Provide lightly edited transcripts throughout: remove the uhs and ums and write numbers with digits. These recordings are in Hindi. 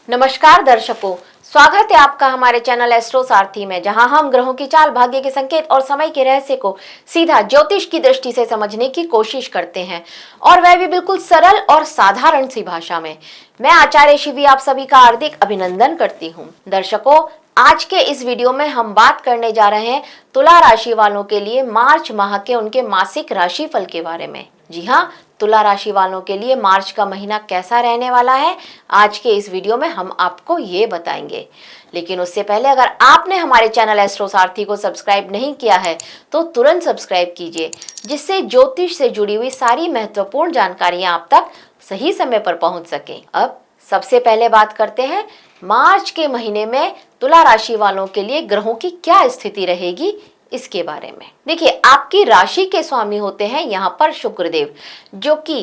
नमस्कार दर्शकों, स्वागत है आपका हमारे चैनल एस्ट्रो सारथी में, जहां हम ग्रहों की चाल, भाग्य के संकेत और समय के रहस्य को सीधा ज्योतिष की दृष्टि से समझने की कोशिश करते हैं, और वह भी बिल्कुल सरल और साधारण सी भाषा में। मैं आचार्य शिवी आप सभी का हार्दिक अभिनंदन करती हूं। दर्शकों, आज के इस वीडियो में हम बात करने जा रहे हैं तुला राशि वालों के लिए मार्च माह के उनके मासिक राशिफल के बारे में। जी हाँ, तुला राशि वालों के लिए मार्च का महीना कैसा रहने वाला है, आज के इस वीडियो में हम आपको ये बताएंगे। लेकिन उससे पहले अगर आपने हमारे चैनल एस्ट्रो सारथी को सब्सक्राइब नहीं किया है तो तुरंत सब्सक्राइब कीजिए, जिससे ज्योतिष से जुड़ी हुई सारी महत्वपूर्ण जानकारियां आप तक सही समय पर पहुंच सके। अब सबसे पहले बात करते हैं मार्च के महीने में तुला राशि वालों के लिए ग्रहों की क्या स्थिति रहेगी इसके बारे में। देखिए, आपकी राशि के स्वामी होते हैं यहाँ पर शुक्रदेव, जो कि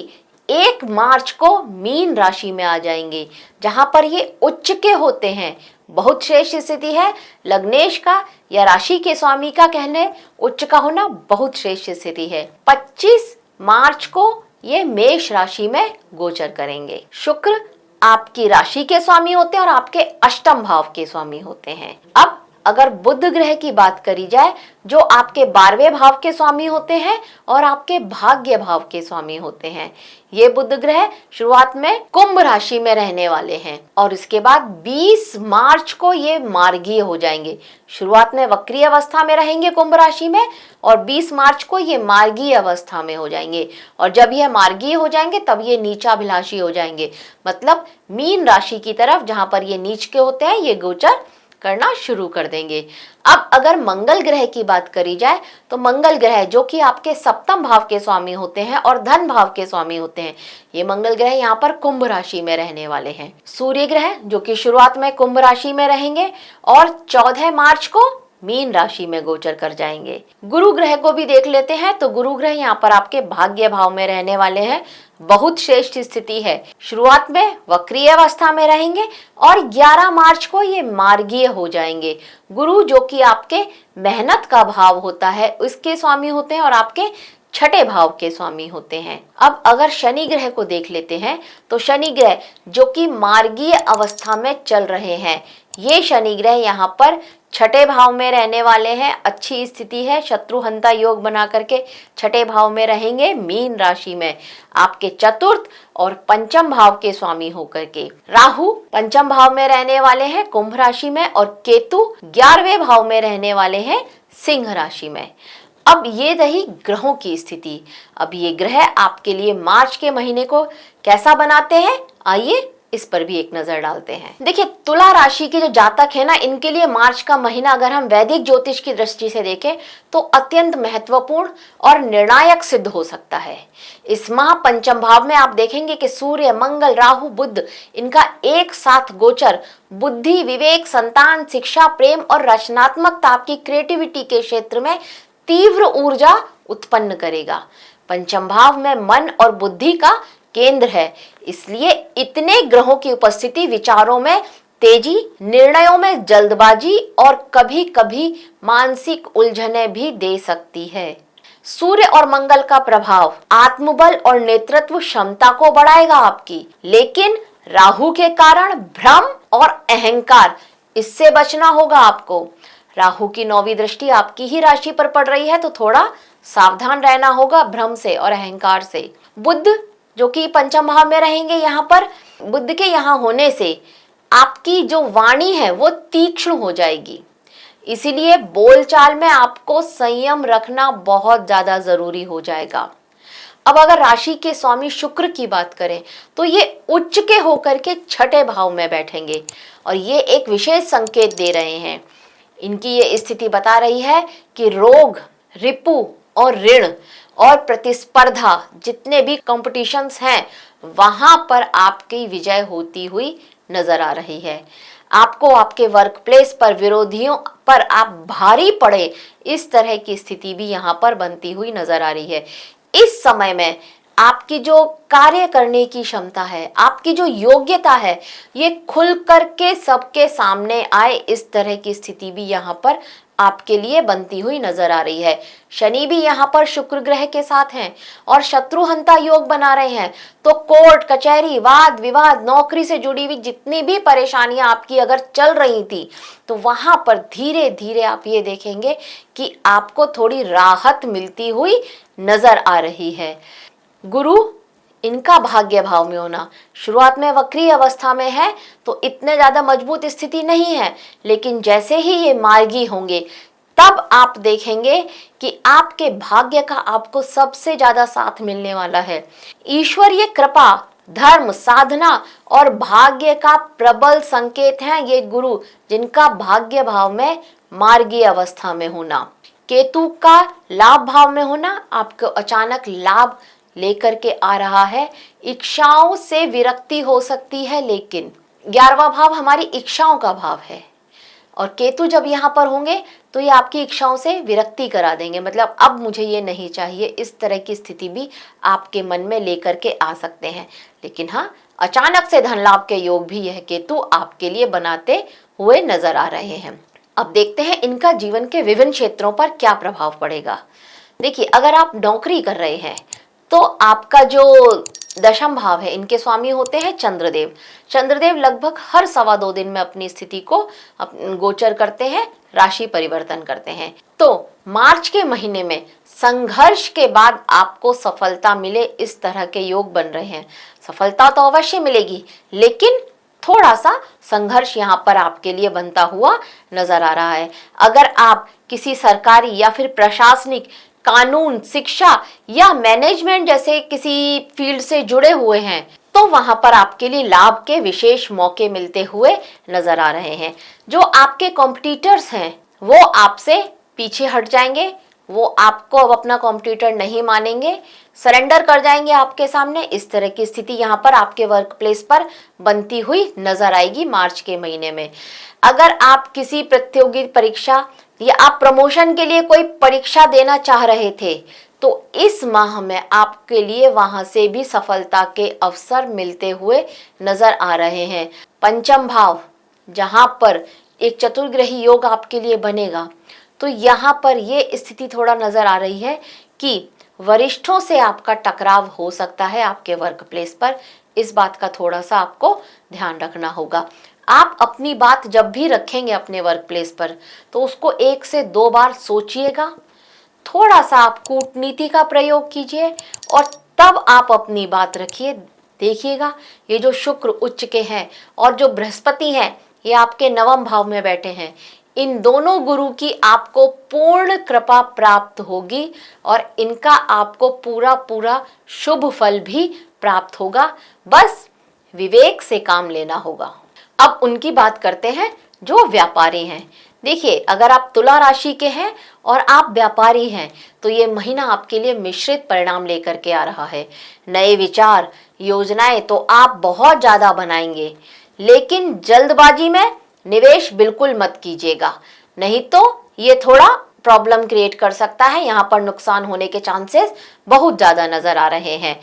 1 मार्च को मीन राशि में आ जाएंगे, जहां पर ये उच्च के होते हैं। बहुत श्रेष्ठ स्थिति है। लग्नेश का या राशि के स्वामी का कहने उच्च का होना बहुत श्रेष्ठ स्थिति है। 25 मार्च को ये मेष राशि में गोचर करेंगे। शुक्र आपकी राशि के स्वामी होते हैं और आपके अष्टम भाव के स्वामी होते हैं। अब अगर बुध ग्रह की बात करी जाए, जो आपके 12वें भाव के स्वामी होते हैं और आपके भाग्य भाव के स्वामी होते हैं, ये बुध ग्रह शुरुआत में कुंभ राशि में रहने वाले हैं और इसके बाद 20 मार्च को ये मार्गीय हो जाएंगे। शुरुआत में वक्रीय अवस्था में रहेंगे कुंभ राशि में और 20 मार्च को ये मार्गीय अवस्था में हो जाएंगे, और जब ये मार्गीय हो जाएंगे तब ये नीचाभिलाषी हो जाएंगे, मतलब मीन राशि की तरफ जहां पर ये नीच के होते हैं ये गोचर करना शुरू कर देंगे। अब अगर मंगल ग्रह की बात करी जाए तो मंगल ग्रह जो कि आपके सप्तम भाव के स्वामी होते हैं और धन भाव के स्वामी होते हैं, ये मंगल ग्रह यहाँ पर कुंभ राशि में रहने वाले हैं। सूर्य ग्रह जो कि शुरुआत में कुंभ राशि में रहेंगे और 14 मार्च को मीन राशि में गोचर कर जाएंगे। गुरु ग्रह को भी देख लेते हैं तो गुरु ग्रह यहाँ पर आपके भाग्य भाव में रहने वाले हैं। बहुत श्रेष्ठ स्थिति है। शुरुआत में वक्रीय अवस्था में रहेंगे और 11 मार्च को ये मार्गीय हो जाएंगे। गुरु जो कि आपके मेहनत का भाव होता है उसके स्वामी होते हैं और आपके 6ठे भाव के स्वामी होते हैं। अब अगर शनि ग्रह को देख लेते हैं तो शनि ग्रह जो कि मार्गीय अवस्था में चल रहे हैं, ये शनि ग्रह यहाँ पर 6ठे भाव में रहने वाले हैं। अच्छी स्थिति है। शत्रुहंता योग बना करके 6ठे भाव में रहेंगे मीन राशि में, आपके चतुर्थ और पंचम भाव के स्वामी होकर के। राहु पंचम भाव में रहने वाले हैं कुंभ राशि में और केतु 11वें भाव में रहने वाले हैं सिंह राशि में। अब ये रही ग्रहों की स्थिति। अब ये ग्रह आपके लिए मार्च के महीने को कैसा बनाते हैं, आइए इस पर भी एक नजर डालते हैं। देखिए, तुला राशि के जो जातक है ना, इनके लिए मार्च का महीना अगर हम वैदिक ज्योतिष की दृष्टि से देखें तो अत्यंत महत्वपूर्ण और निर्णायक सिद्ध हो सकता है। इस माह पंचम भाव में आप देखेंगे कि सूर्य, मंगल, राहु, बुध, इनका एक साथ गोचर बुद्धि, विवेक, संतान, शिक्षा, प्रेम और रचनात्मकता, आपकी क्रिएटिविटी के क्षेत्र में तीव्र ऊर्जा उत्पन्न करेगा। पंचम भाव में मन और बुद्धि का केंद्र है, इसलिए इतने ग्रहों की उपस्थिति विचारों में तेजी, निर्णयों में जल्दबाजी और कभी कभी मानसिक उलझने भी दे सकती है। सूर्य और मंगल का प्रभाव आत्मबल और नेतृत्व क्षमता को बढ़ाएगा आपकी, लेकिन राहु के कारण भ्रम और अहंकार, इससे बचना होगा आपको। राहु की 9वीं दृष्टि आपकी ही राशि पर पड़ रही है तो थोड़ा सावधान रहना होगा भ्रम से और अहंकार से। बुध जो कि पंचम भाव में रहेंगे, यहाँ पर बुध के यहाँ होने से आपकी जो वाणी है वो तीक्ष्ण हो जाएगी, इसीलिए बोलचाल में आपको संयम रखना बहुत ज्यादा जरूरी हो जाएगा। अब अगर राशि के स्वामी शुक्र की बात करें तो ये उच्च के होकर के 6ठे भाव में बैठेंगे और ये एक विशेष संकेत दे रहे हैं। इनकी ये स्थिति बता रही है कि रोग, रिपु और ऋण और प्रतिस्पर्धा, जितने भी कॉम्पिटिशन्स हैं, वहां पर आपकी विजय होती हुई नजर आ रही है। आपको आपके वर्क प्लेस पर विरोधियों पर आप भारी पड़े, इस तरह की स्थिति भी यहाँ पर बनती हुई नजर आ रही है। इस समय में आपकी जो कार्य करने की क्षमता है, आपकी जो योग्यता है, ये खुल करके सबके सामने आए, इस तरह की स्थिति भी यहाँ पर आपके लिए बनती हुई नजर आ रही है। शनि भी यहाँ पर शुक्र ग्रह के साथ हैं और शत्रुहंता योग बना रहे हैं। तो कोर्ट कचहरी, वाद विवाद, नौकरी से जुड़ी हुई जितनी भी परेशानियां आपकी अगर चल रही थी, तो वहां पर धीरे धीरे आप ये देखेंगे कि आपको थोड़ी राहत मिलती हुई नजर आ रही है। गुरु, इनका भाग्य भाव में होना शुरुआत में वक्री अवस्था में है तो इतने ज्यादा मजबूत स्थिति नहीं है, लेकिन जैसे ही ये मार्गी होंगे तब आप देखेंगे कि आपके भाग्य का आपको सबसे ज्यादा साथ मिलने वाला है। ईश्वरीय कृपा, धर्म, साधना और भाग्य का प्रबल संकेत हैं ये गुरु, जिनका भाग्य भाव में मार्गी अवस्था में होना। केतु का लाभ भाव में होना आपको अचानक लाभ लेकर के आ रहा है। इच्छाओं से विरक्ति हो सकती है, लेकिन 11वां भाव हमारी इच्छाओं का भाव है और केतु जब यहाँ पर होंगे तो ये आपकी इच्छाओं से विरक्ति करा देंगे, मतलब अब मुझे ये नहीं चाहिए, इस तरह की स्थिति भी आपके मन में लेकर के आ सकते हैं। लेकिन हाँ, अचानक से धन लाभ के योग भी यह केतु आपके लिए बनाते हुए नजर आ रहे हैं। अब देखते हैं इनका जीवन के विभिन्न क्षेत्रों पर क्या प्रभाव पड़ेगा। देखिए, अगर आप नौकरी कर रहे हैं तो आपका जो दशम भाव है, इनके स्वामी होते हैं चंद्रदेव। चंद्रदेव लगभग हर 2.25 दिन में अपनी स्थिति को गोचर करते हैं, राशि परिवर्तन करते हैं। तो मार्च के महीने में संघर्ष के बाद आपको सफलता मिले, इस तरह के योग बन रहे हैं। सफलता तो अवश्य मिलेगी, लेकिन थोड़ा सा संघर्ष यहाँ पर आपके लिए बनता हुआ नजर आ रहा है। अगर आप किसी सरकारी या फिर प्रशासनिक, कानून, शिक्षा या मैनेजमेंट जैसे किसी फील्ड से जुड़े हुए हैं तो वहां पर आपके लिए लाभ के विशेष मौके मिलते हुए नजर आ रहे हैं। जो आपके कॉम्पिटिटर्स हैं वो आपसे पीछे हट जाएंगे, वो आपको अब अपना कॉम्पिटिटर नहीं मानेंगे, सरेंडर कर जाएंगे आपके सामने। इस तरह की स्थिति यहाँ पर आपके वर्क प्लेस पर बनती हुई नजर आएगी मार्च के महीने में। अगर आप किसी प्रतियोगी परीक्षा या आप प्रमोशन के लिए कोई परीक्षा देना चाह रहे थे तो इस माह में आपके लिए वहां से भी सफलता के अवसर मिलते हुए नजर आ रहे हैं। पंचम भाव जहां पर एक चतुर्ग्रही योग आपके लिए बनेगा, तो यहाँ पर ये स्थिति थोड़ा नजर आ रही है कि वरिष्ठों से आपका टकराव हो सकता है आपके वर्क प्लेस पर। इस बात का थोड़ा सा आपको ध्यान रखना होगा। आप अपनी बात जब भी रखेंगे अपने वर्क प्लेस पर तो उसको 1 से 2 बार सोचिएगा, थोड़ा सा आप कूटनीति का प्रयोग कीजिए और तब आप अपनी बात रखिए। देखिएगा, ये जो शुक्र उच्च के हैं और जो बृहस्पति हैं ये आपके 9वें भाव में बैठे हैं, इन दोनों गुरु की आपको पूर्ण कृपा प्राप्त होगी और इनका आपको पूरा पूरा शुभ फल भी प्राप्त होगा। बस विवेक से काम लेना होगा। अब उनकी बात करते हैं जो व्यापारी हैं। देखिए, अगर आप तुला राशि के हैं और आप व्यापारी हैं तो ये महीना आपके लिए मिश्रित परिणाम लेकर के आ रहा है। नए विचार, योजनाएं तो आप बहुत ज्यादा बनाएंगे, लेकिन जल्दबाजी में निवेश बिल्कुल मत कीजिएगा, नहीं तो ये थोड़ा प्रॉब्लम क्रिएट कर सकता है। यहाँ पर नुकसान होने के चांसेस बहुत ज्यादा नजर आ रहे हैं।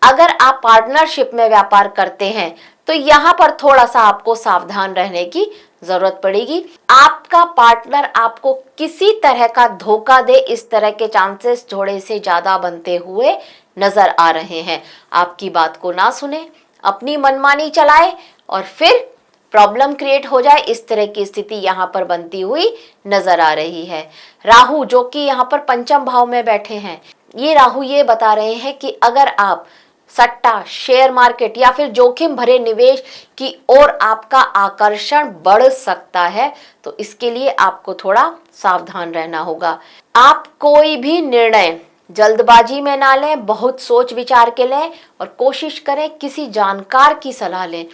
अगर आप पार्टनरशिप में व्यापार करते हैं तो यहाँ पर थोड़ा सा आपको सावधान रहने की जरूरत पड़ेगी। आपका पार्टनर आपको किसी तरह का धोखा दे, इस तरह के चांसेस थोड़े से ज्यादा बनते हुए नजर आ रहे हैं। आपकी बात को ना सुने, अपनी मनमानी चलाए और फिर प्रॉब्लम क्रिएट हो जाए, इस तरह की स्थिति यहाँ पर बनती हुई नजर आ रही है। राहु जो कि यहाँ पर पंचम भाव में बैठे हैं, ये राहु ये बता रहे हैं कि अगर आप सट्टा, शेयर मार्केट या फिर जोखिम भरे निवेश की ओर आपका आकर्षण बढ़ सकता है तो इसके लिए आपको थोड़ा सावधान रहना होगा। आप कोई भी निर्णय जल्दबाजी में ना लें, बहुत सोच विचार के लें और कोशिश करें किसी जानकार की सलाह लें,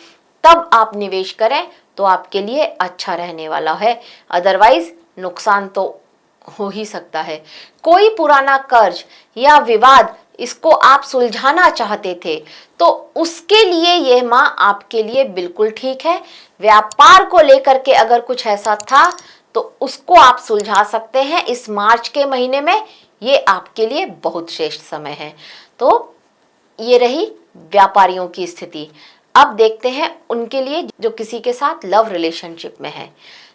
तब आप निवेश करें तो आपके लिए अच्छा रहने वाला है। अदरवाइज नुकसान तो हो ही सकता है। कोई पुराना कर्ज या विवाद इसको आप सुलझाना चाहते थे तो उसके लिए यह माह आपके लिए बिल्कुल ठीक है। व्यापार को लेकर के अगर कुछ ऐसा था तो उसको आप सुलझा सकते हैं इस मार्च के महीने में, ये आपके लिए बहुत श्रेष्ठ समय है। तो ये रही व्यापारियों की स्थिति। अब देखते हैं उनके लिए जो किसी के साथ लव रिलेशनशिप में है।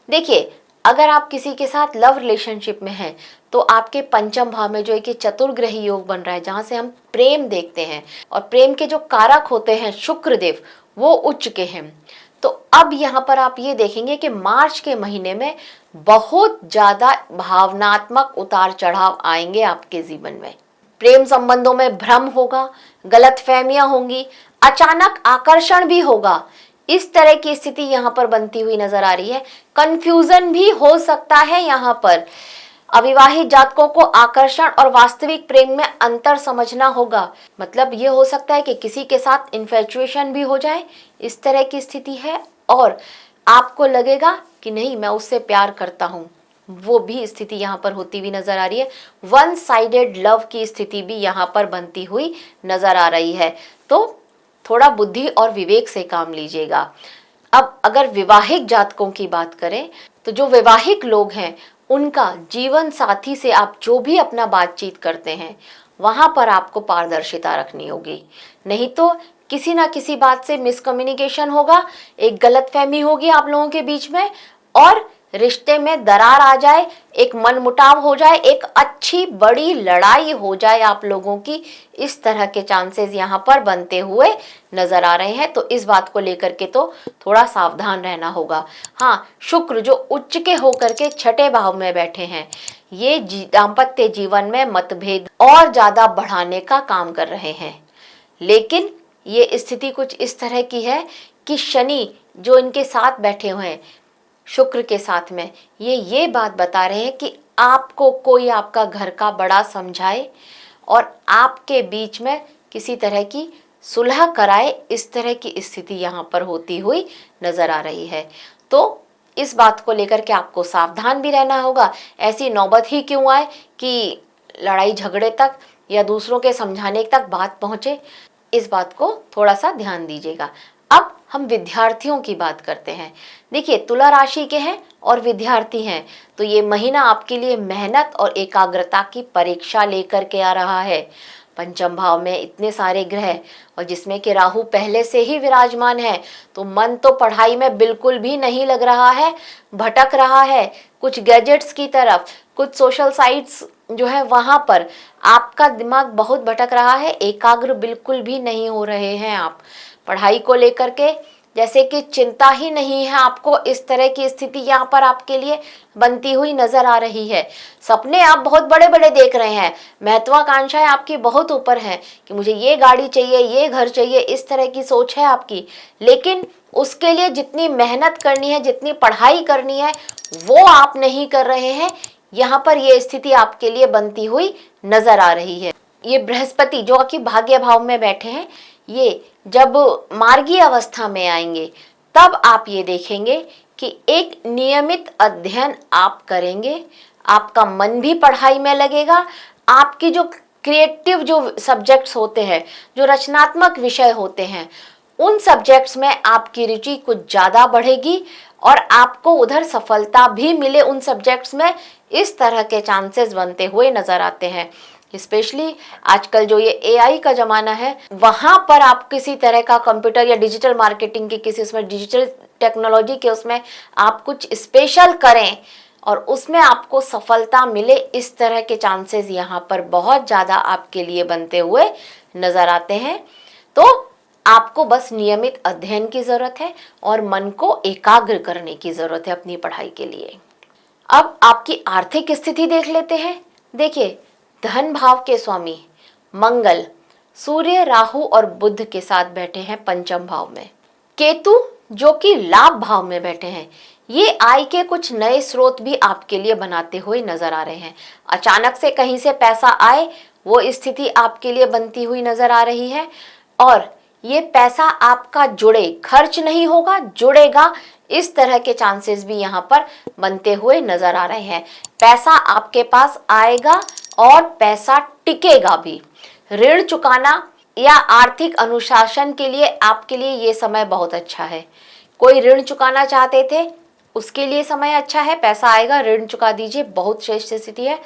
देखिए, अगर आप किसी के साथ लव रिलेशनशिप में हैं तो आपके पंचम भाव में जो है कि चतुर्ग्रही योग बन रहा है, जहां से हम प्रेम देखते हैं और प्रेम के जो कारक होते हैं शुक्रदेव वो उच्च के हैं। तो अब यहाँ पर आप ये देखेंगे कि मार्च के महीने में बहुत ज्यादा भावनात्मक उतार चढ़ाव आएंगे आपके जीवन में। प्रेम संबंधों में भ्रम होगा, गलतफहमियां होंगी, अचानक आकर्षण भी होगा। इस तरह की स्थिति यहाँ पर बनती हुई नजर आ रही है। कंफ्यूजन भी हो सकता है। यहाँ पर अविवाहित जातकों को आकर्षण और वास्तविक प्रेम में अंतर समझना होगा। मतलब ये हो सकता है कि किसी के साथ इन्फेचुएशन भी हो जाए, इस तरह की स्थिति है, और आपको लगेगा कि नहीं मैं उससे प्यार करता हूँ, वो भी स्थिति यहाँ पर होती हुई नजर आ रही है। वन साइडेड लव की स्थिति भी यहाँ पर बनती हुई नजर आ रही है। तो थोड़ा बुद्धि और विवेक से काम लीजिएगा। अब अगर विवाहिक जातकों की बात करें तो जो विवाहिक लोग हैं उनका जीवन साथी से आप जो भी अपना बातचीत करते हैं वहां पर आपको पारदर्शिता रखनी होगी, नहीं तो किसी ना किसी बात से मिसकम्युनिकेशन होगा, एक गलतफहमी होगी आप लोगों के बीच में और रिश्ते में दरार आ जाए, एक मनमुटाव हो जाए, एक अच्छी बड़ी लड़ाई हो जाए आप लोगों की। इस तरह के चांसेस यहाँ पर बनते हुए नजर आ रहे हैं। तो इस बात को लेकर के तो थोड़ा सावधान रहना होगा। हाँ, शुक्र जो उच्च के होकर के छठे भाव में बैठे हैं, ये दाम्पत्य जीवन में मतभेद और ज्यादा बढ़ाने का काम कर रहे हैं। लेकिन ये स्थिति कुछ इस तरह की है कि शनि जो इनके साथ बैठे हुए हैं शुक्र के साथ में, ये बात बता रहे हैं कि आपको कोई आपका घर का बड़ा समझाए और आपके बीच में किसी तरह की सुलह कराए, इस तरह की स्थिति यहाँ पर होती हुई नजर आ रही है। तो इस बात को लेकर के आपको सावधान भी रहना होगा। ऐसी नौबत ही क्यों आए कि लड़ाई झगड़े तक या दूसरों के समझाने तक बात पहुंचे, इस बात को थोड़ा सा ध्यान दीजिएगा। अब हम विद्यार्थियों की बात करते हैं। देखिए, तुला राशि के हैं और विद्यार्थी हैं, तो ये महीना आपके लिए मेहनत और एकाग्रता की परीक्षा लेकर के आ रहा है। पंचम भाव में इतने सारे ग्रह और जिसमें कि राहु पहले से ही विराजमान है, तो मन तो पढ़ाई में बिल्कुल भी नहीं लग रहा है, भटक रहा है कुछ गैजेट्स की तरफ, कुछ सोशल साइट्स जो है वहां पर आपका दिमाग बहुत भटक रहा है, एकाग्र बिल्कुल भी नहीं हो रहे हैं आप। पढ़ाई को लेकर के जैसे कि चिंता ही नहीं है आपको, इस तरह की स्थिति यहाँ पर आपके लिए बनती हुई नजर आ रही है। सपने आप बहुत बड़े बड़े देख रहे हैं, महत्वाकांक्षाएं आपकी बहुत ऊपर हैं कि मुझे ये गाड़ी चाहिए, ये घर चाहिए, इस तरह की सोच है आपकी। लेकिन उसके लिए जितनी मेहनत करनी है, जितनी पढ़ाई करनी है, वो आप नहीं कर रहे हैं। यहाँ पर ये स्थिति आपके लिए बनती हुई नजर आ रही है। ये बृहस्पति जो कि भाग्य भाव में बैठे हैं, ये जब मार्गी अवस्था में आएंगे तब आप ये देखेंगे कि एक नियमित अध्ययन आप करेंगे, आपका मन भी पढ़ाई में लगेगा, आपकी जो क्रिएटिव जो सब्जेक्ट्स होते हैं, जो रचनात्मक विषय होते हैं, उन सब्जेक्ट्स में आपकी रुचि कुछ ज़्यादा बढ़ेगी और आपको उधर सफलता भी मिले उन सब्जेक्ट्स में। इस तरह के चांसेस बनते हुए नजर आते हैं। स्पेशली आजकल जो ये एआई का ज़माना है, वहाँ पर आप किसी तरह का कंप्यूटर या डिजिटल मार्केटिंग के किसी उसमें डिजिटल टेक्नोलॉजी के उसमें आप कुछ स्पेशल करें और उसमें आपको सफलता मिले, इस तरह के चांसेस यहाँ पर बहुत ज़्यादा आपके लिए बनते हुए नज़र आते हैं। तो आपको बस नियमित अध्ययन की ज़रूरत है और मन को एकाग्र करने की ज़रूरत है अपनी पढ़ाई के लिए। अब आपकी आर्थिक स्थिति देख लेते हैं। देखिए, धन भाव के स्वामी मंगल सूर्य, राहु और बुध के साथ बैठे हैं पंचम भाव में। केतु जो कि लाभ भाव में बैठे हैं, ये आय के कुछ नए स्रोत भी आपके लिए बनाते हुए नजर आ रहे हैं। अचानक से कहीं से पैसा आए, वो स्थिति आपके लिए बनती हुई नजर आ रही है और ये पैसा आपका जुड़े, खर्च नहीं होगा, जुड़ेगा, इस तरह के चांसेस भी यहाँ पर बनते हुए नजर आ रहे हैं। पैसा आपके पास आएगा और पैसा टिकेगा भी। ऋण चुकाना या आर्थिक अनुशासन के लिए आपके लिए ये समय बहुत अच्छा है। कोई ऋण चुकाना चाहते थे, उसके लिए समय अच्छा है, पैसा आएगा, ऋण चुका दीजिए, बहुत श्रेष्ठ स्थिति है।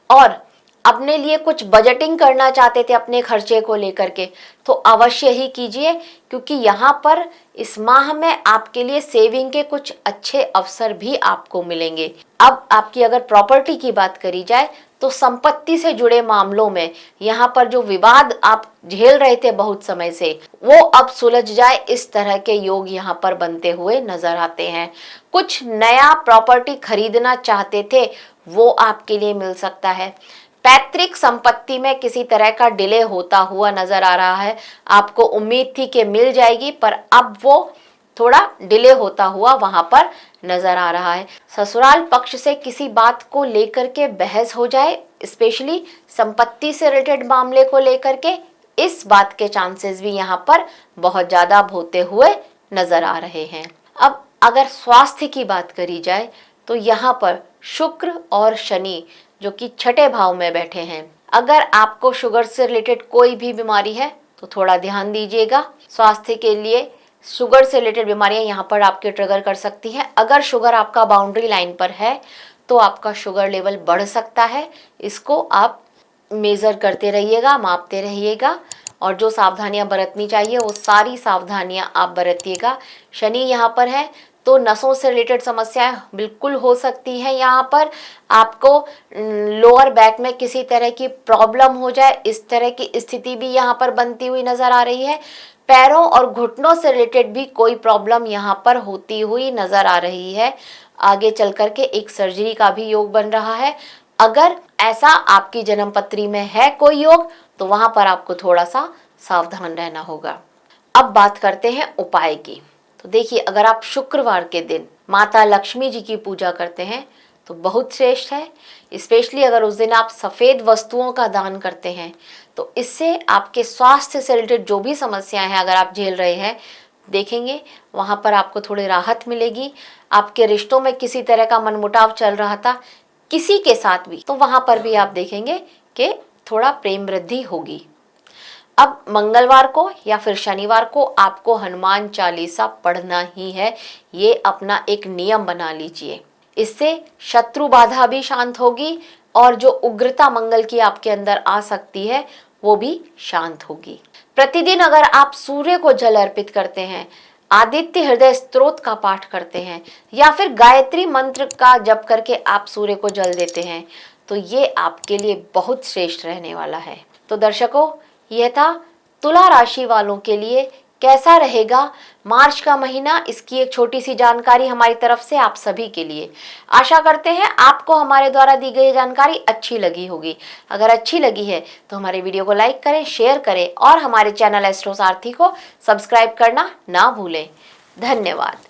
और अपने लिए कुछ बजटिंग करना चाहते थे अपने खर्चे को लेकर के, तो अवश्य ही कीजिए, क्योंकि यहाँ पर इस माह में आपके लिए सेविंग के कुछ अच्छे अवसर भी आपको मिलेंगे। अब आपकी अगर प्रॉपर्टी की बात करी जाए तो संपत्ति से जुड़े मामलों में यहाँ पर जो विवाद आप झेल रहे थे बहुत समय से, वो अब सुलझ जाए, इस तरह के योग यहाँ पर बनते हुए नजर आते हैं। कुछ नया प्रॉपर्टी खरीदना चाहते थे वो आपके लिए मिल सकता है। पैतृक संपत्ति में किसी तरह का डिले होता हुआ नजर आ रहा है, आपको उम्मीद थी कि मिल जाएगी, पर अब वो थोड़ा डिले होता हुआ वहां पर नजर आ रहा है। ससुराल पक्ष से किसी बात को लेकर के बहस हो जाए, स्पेशली संपत्ति से रिलेटेड मामले को लेकर के, इस बात के चांसेस भी यहाँ पर बहुत ज्यादा होते हुए नजर आ रहे हैं। अब अगर स्वास्थ्य की बात करी जाए तो यहाँ पर शुक्र और शनि जो कि छठे भाव में बैठे हैं, अगर आपको शुगर से रिलेटेड कोई भी बीमारी है तो थोड़ा ध्यान दीजिएगा। स्वास्थ्य के लिए शुगर से रिलेटेड बीमारियां यहाँ पर आपके ट्रिगर कर सकती हैं। अगर शुगर आपका बाउंड्री लाइन पर है तो आपका शुगर लेवल बढ़ सकता है, इसको आप मेज़र करते रहिएगा, मापते रहिएगा, और जो सावधानियां बरतनी चाहिए वो सारी सावधानियां आप बरतिएगा। शनि यहाँ पर है तो नसों से रिलेटेड समस्याएं बिल्कुल हो सकती हैं। यहाँ पर आपको लोअर बैक में किसी तरह की प्रॉब्लम हो जाए, इस तरह की स्थिति भी यहाँ पर बनती हुई नजर आ रही है। पैरों और घुटनों से रिलेटेड भी कोई प्रॉब्लम यहाँ पर होती हुई नजर आ रही है। आगे चल करके एक सर्जरी का भी योग बन रहा है। अगर ऐसा आपकी जन्मपत्री में है कोई योग तो वहां पर आपको थोड़ा सा सावधान रहना होगा। अब बात करते हैं उपाय की। तो देखिए, अगर आप शुक्रवार के दिन माता लक्ष्मी जी की पूजा करते हैं तो बहुत श्रेष्ठ है। स्पेशली अगर उस दिन आप सफ़ेद वस्तुओं का दान करते हैं तो इससे आपके स्वास्थ्य से रिलेटेड जो भी समस्याएं हैं अगर आप झेल रहे हैं, देखेंगे वहाँ पर आपको थोड़ी राहत मिलेगी। आपके रिश्तों में किसी तरह का मनमुटाव चल रहा था किसी के साथ भी, तो वहाँ पर भी आप देखेंगे कि थोड़ा प्रेम वृद्धि होगी। अब मंगलवार को या फिर शनिवार को आपको हनुमान चालीसा पढ़ना ही है, ये अपना एक नियम बना लीजिए। इससे शत्रु बाधा भी शांत होगी और जो उग्रता मंगल की आपके अंदर आ सकती है वो भी शांत होगी। प्रतिदिन अगर आप सूर्य को जल अर्पित करते हैं, आदित्य हृदय स्तोत्र का पाठ करते हैं या फिर गायत्री मंत्र का जप करके आप सूर्य को जल देते हैं तो ये आपके लिए बहुत श्रेष्ठ रहने वाला है। तो दर्शकों, यह था तुला राशि वालों के लिए कैसा रहेगा मार्च का महीना, इसकी एक छोटी सी जानकारी हमारी तरफ से आप सभी के लिए। आशा करते हैं आपको हमारे द्वारा दी गई जानकारी अच्छी लगी होगी। अगर अच्छी लगी है तो हमारे वीडियो को लाइक करें, शेयर करें और हमारे चैनल एस्ट्रो सारथी को सब्सक्राइब करना ना भूलें। धन्यवाद।